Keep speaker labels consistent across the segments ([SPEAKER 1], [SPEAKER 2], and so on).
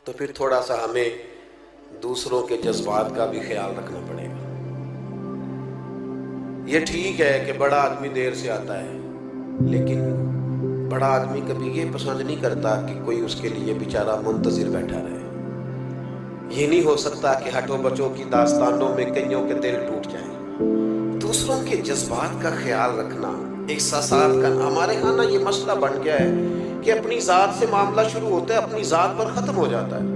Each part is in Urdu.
[SPEAKER 1] تو پھر تھوڑا سا ہمیں دوسروں کے جذبات کا بھی خیال رکھنا پڑے گا۔ یہ ٹھیک ہے کہ بڑا آدمی دیر سے آتا ہے، لیکن بڑا آدمی کبھی یہ پسند نہیں کرتا کہ کوئی اس کے لیے بیچارہ منتظر بیٹھا رہے۔ یہ نہیں ہو سکتا کہ ہٹو بچوں کی داستانوں میں کئیوں کے دل ٹوٹ جائیں۔ دوسروں کے جذبات کا خیال رکھنا، احساسات کا، ہمارے ہاں نا یہ مسئلہ بن گیا ہے کہ اپنی ذات سے معاملہ شروع ہوتا ہے، اپنی ذات پر ختم ہو جاتا ہے۔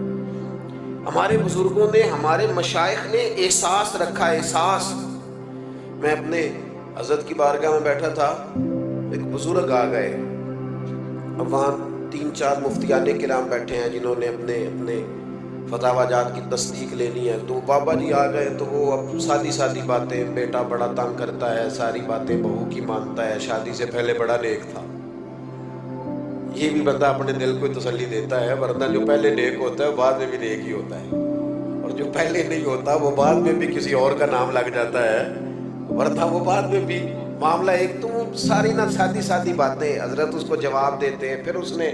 [SPEAKER 1] ہمارے بزرگوں نے، ہمارے مشائخ نے احساس رکھا، احساس۔ میں اپنے حضرت کی بارگاہ میں بیٹھا تھا، ایک بزرگ آ گئے، اب وہاں 3-4 مفتیان کرام بیٹھے ہیں جنہوں نے اپنے فتاوی جات کی تصدیق لینی ہے، تو بابا جی آ گئے تو وہ اب سادی باتیں، بیٹا بڑا تنگ کرتا ہے، ساری باتیں بہو کی مانتا ہے، شادی سے پہلے بڑا نیک تھا۔ یہ بھی بندہ اپنے دل کو تسلی دیتا ہے، ورنہ جو پہلے نیک ہوتا ہے بعد میں بھی نیک ہی ہوتا ہے، اور جو پہلے نہیں ہوتا وہ بعد میں بھی کسی اور کا نام لگ جاتا ہے، ورنہ وہ بعد میں بھی معاملہ ایک۔ تو وہ ساری نہ سادی باتیں حضرت اس کو جواب دیتے ہیں۔ پھر اس نے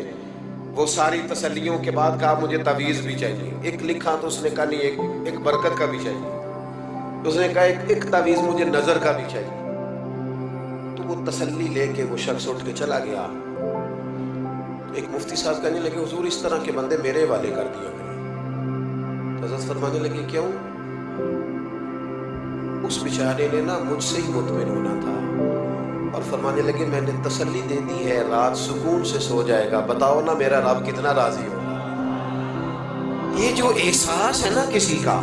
[SPEAKER 1] وہ ساری تسلیوں کے بعد کہا مجھے تعویذ بھی چاہیے۔ ایک لکھا تو اس نے کہا نہیں، ایک برکت کا بھی چاہیے۔ اس نے کہا ایک تعویذ مجھے نظر کا بھی چاہیے۔ تو وہ تسلی لے کے وہ شخص اٹھ کے چلا گیا۔ ایک مفتی صاحب کہنے لگے حضور اس طرح کے بندے میرے حوالے کر دیا کریں۔ حضرت فرمانے لگے کیوں؟ اس بیچارے نے نا مجھ سے ہی مطمئن ہونا تھا، اور فرمانے لگے میں نے تسلی دے دی ہے، رات سکون سے سو جائے گا، بتاؤ نا میرا رب کتنا راضی ہو۔ یہ جو احساس ہے نا کسی کا،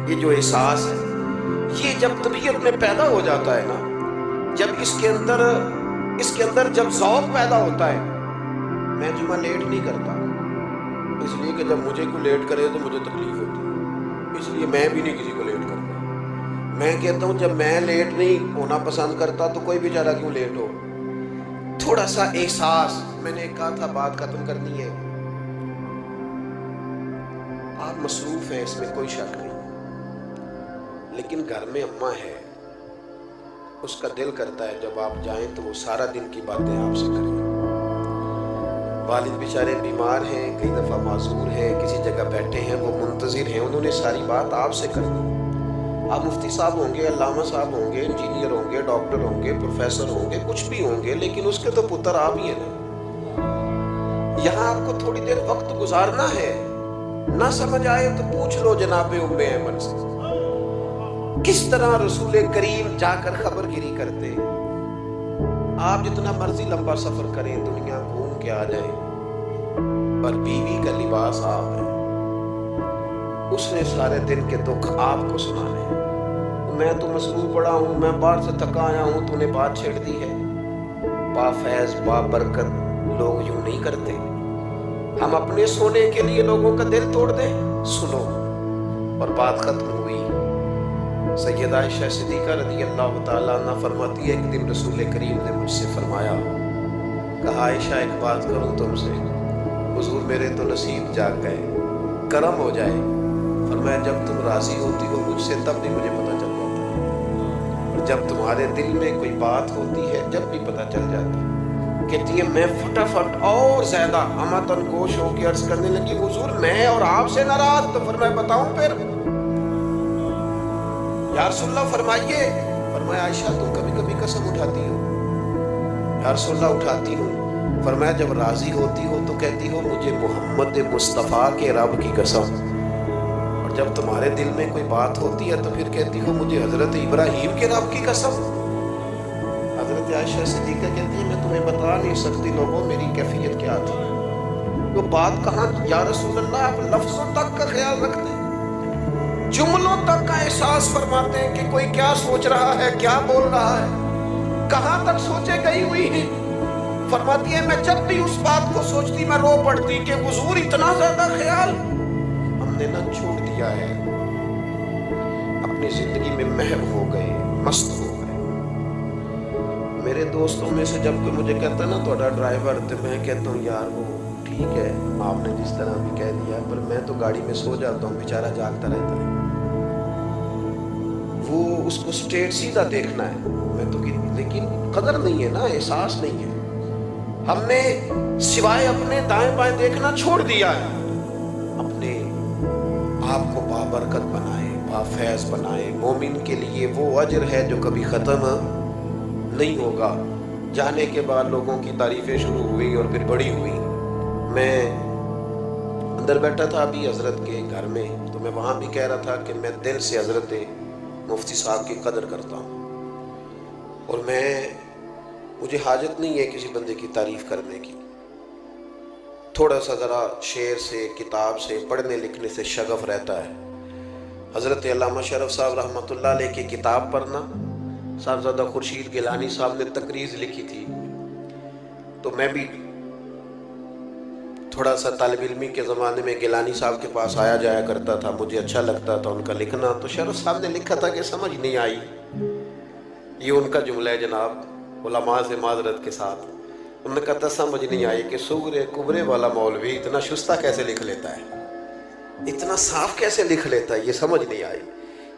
[SPEAKER 1] یہ جو احساس ہے، یہ جب طبیعت میں پیدا ہو جاتا ہے نا، جب اس کے اندر جب ذوق پیدا ہوتا ہے۔ میں جمعہ لیٹ نہیں کرتا، اس لیے کہ جب مجھے کوئی لیٹ کرے تو مجھے تکلیف ہوتی ہے، اس لیے میں بھی نہیں کسی کو لیٹ کرتا۔ میں کہتا ہوں جب میں لیٹ نہیں ہونا پسند کرتا تو کوئی بیچارہ کیوں لیٹ ہو۔ تھوڑا سا احساس، میں نے کہا تھا بات ختم کرنی ہے، آپ مصروف ہیں اس میں کوئی شک نہیں، لیکن گھر میں اماں ہے، اس کا دل کرتا ہے جب آپ جائیں تو وہ سارا دن کی باتیں آپ سے کریں۔ والد بیچارے بیمار ہیں، کئی دفعہ معذور ہیں، کسی جگہ بیٹھے ہیں، وہ منتظر ہیں، انہوں نے ساری بات آپ سے کرنی۔ آپ مفتی صاحب ہوں گے، علامہ صاحب ہوں گے، انجینئر ہوں گے، ڈاکٹر ہوں گے، پروفیسر ہوں گے، کچھ بھی ہوں گے، لیکن اس کے تو پتر آپ ہی ہیں نا۔ یہاں آپ کو تھوڑی دیر وقت گزارنا ہے، نہ سمجھ آئے تو پوچھ لو جناب ام ایمن سے، کس طرح رسول کریم جا کر خبر گیری کرتے۔ آپ جتنا مرضی لمبا سفر کریں، دنیا گھوم کے آ جائیں، پر بیوی کا لباس آپ ہے، اس نے سارے دن کے دکھ آپ کو سنانے ہیں۔ میں تو مصروف پڑا ہوں، میں باہر سے تھکا آیا ہوں، تو نے بات چھیڑ دی ہے۔ با فیض با برکت لوگ یوں نہیں کرتے، ہم اپنے سونے کے لیے لوگوں کا دل توڑ دیں۔ سنو، اور بات ختم ہوئی۔ سیدہ عائشہ صدیقہ رضی اللہ تعالیٰ عنہ فرماتی ہے ایک دن رسول کریم نے مجھ سے فرمایا، کہا عائشہ ایک بات کروں تم سے؟ حضور میرے تو نصیب جاگ گئے، کرم ہو جائے۔ فرمایا جب تم راضی ہوتی ہو مجھ سے تب بھی مجھے پتہ چل جاتا ہے، اور جب تمہارے دل میں کوئی بات ہوتی ہے جب بھی پتہ چل جاتا ہے۔ کہتی ہے میں فٹافٹ اور زیادہ ہمتن گوش ہو کے عرض کرنے لگی حضور میں اور آپ سے ناراض۔ تو فرمایا بتاؤں پھر؟ یا رسول اللہ فرمائیے۔ فرمایا عائشہ تم کبھی کبھی قسم اٹھاتی ہو؟ یا رسول اللہ اٹھاتی ہوں۔ فرمایا جب راضی ہوتی ہو تو کہتی ہو مجھے محمد مصطفیٰ کے رب کی قسم، اور جب تمہارے دل میں کوئی بات ہوتی ہے تو پھر کہتی ہو مجھے حضرت ابراہیم کے رب کی قسم۔ حضرت عائشہ صدیقہ کہتی ہے میں تمہیں بتا نہیں سکتی لوگوں میری کیفیت کیا تھی۔ وہ بات کہاں یا رسول اللہ، آپ لفظوں تک کا خیال رکھتے ہیں، جملوں تک کا احساس فرماتے ہیں کہ کوئی کیا سوچ رہا ہے، کیا بول رہا ہے، کہاں تک سوچے گئی ہوئی ہے۔ فرماتی ہے میں جب بھی اس بات کو سوچتی میں رو پڑتی کہ حضور اتنا زیادہ خیال ہم نے نہ چھوڑ دیا ہے، اپنی زندگی میں محو ہو گئے، مست ہو گئے۔ میرے دوستوں میں سے جب کوئی مجھے کہتا ہے نا تھوڑا ڈرائیور، تو میں کہتا ہوں یار وہ ٹھیک ہے آپ نے جس طرح بھی کہہ دیا، پر میں تو گاڑی میں سو جاتا ہوں، بیچارہ جاگتا رہتا ہے۔ وہ اس کو اسٹریٹ سیدھا دیکھنا ہے، میں تو لیکن قدر نہیں ہے نا، احساس نہیں ہے۔ ہم نے سوائے اپنے دائیں بائیں دیکھنا چھوڑ دیا ہے، اپنے آپ کو بابرکت بنائے، بافیض بنائے۔ مومن کے لیے وہ اجر ہے جو کبھی ختم نہیں ہوگا۔ جانے کے بعد لوگوں کی تعریفیں شروع ہوئی اور پھر بڑی ہوئی۔ میں اندر بیٹھا تھا ابھی حضرت کے گھر میں، تو میں وہاں بھی کہہ رہا تھا کہ میں دل سے حضرت مفتی صاحب کی قدر کرتا ہوں، اور مجھے حاجت نہیں ہے کسی بندے کی تعریف کرنے کی۔ تھوڑا سا ذرا شعر سے، کتاب سے، پڑھنے لکھنے سے شغف رہتا ہے۔ حضرت علامہ شرف صاحب رحمۃ اللہ علیہ کی کتاب پڑھنا، صاحبزادہ خورشید گیلانی صاحب نے تقریض لکھی تھی، تو میں بھی تھوڑا سا طالب علمی کے زمانے میں گیلانی صاحب کے پاس آیا جایا کرتا تھا، مجھے اچھا لگتا تھا ان کا لکھنا۔ تو شرف صاحب نے لکھا تھا کہ سمجھ نہیں آئی، یہ ان کا جملہ ہے جناب، علماء سے معذرت کے ساتھ، انہوں نے کہا تھا سمجھ نہیں آئی کہ صغرے کبرے والا مولوی اتنا شستہ کیسے لکھ لیتا ہے، اتنا صاف کیسے لکھ لیتا ہے، یہ سمجھ نہیں آئی۔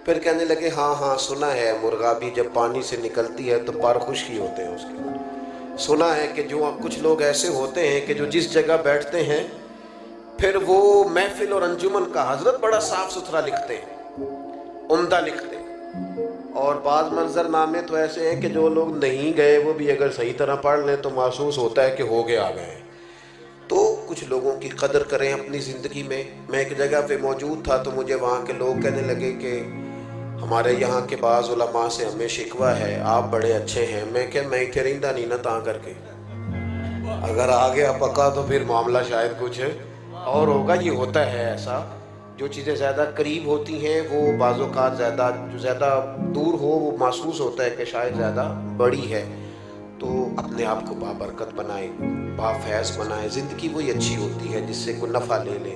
[SPEAKER 1] پھر کہنے لگے ہاں سنا ہے، مرغابی جب پانی سے نکلتی ہے تو پر خشکی ہوتے ہیں اس کے۔ سنا ہے کہ جو کچھ لوگ ایسے ہوتے ہیں کہ جو جس جگہ بیٹھتے ہیں پھر وہ محفل اور انجمن کا حضرت بڑا صاف ستھرا لکھتے ہیں، عمدہ لکھتے ہیں، اور بعض منظر نامے تو ایسے ہیں کہ جو لوگ نہیں گئے وہ بھی اگر صحیح طرح پڑھ لیں تو محسوس ہوتا ہے کہ ہو گیا آ گئے۔ تو کچھ لوگوں کی قدر کریں اپنی زندگی میں۔ میں ایک جگہ پہ موجود تھا تو مجھے وہاں کے لوگ کہنے لگے کہ ہمارے یہاں کے بعض علماء سے ہمیں شکوہ ہے، آپ بڑے اچھے ہیں۔ میں کہ میں اتنے رہندہ نہیں نہ تاں کر کے، اگر آ گیا پکا تو پھر معاملہ شاید کچھ اور ہوگا۔ یہ ہوتا ہے ایسا، جو چیزیں زیادہ قریب ہوتی ہیں وہ بعض اوقات جو زیادہ دور ہو وہ محسوس ہوتا ہے کہ شاید زیادہ بڑی ہے۔ تو اپنے آپ کو بابرکت بنائے، بافیض بنائے۔ زندگی وہی اچھی ہوتی ہے جس سے کوئی نفع لے لے۔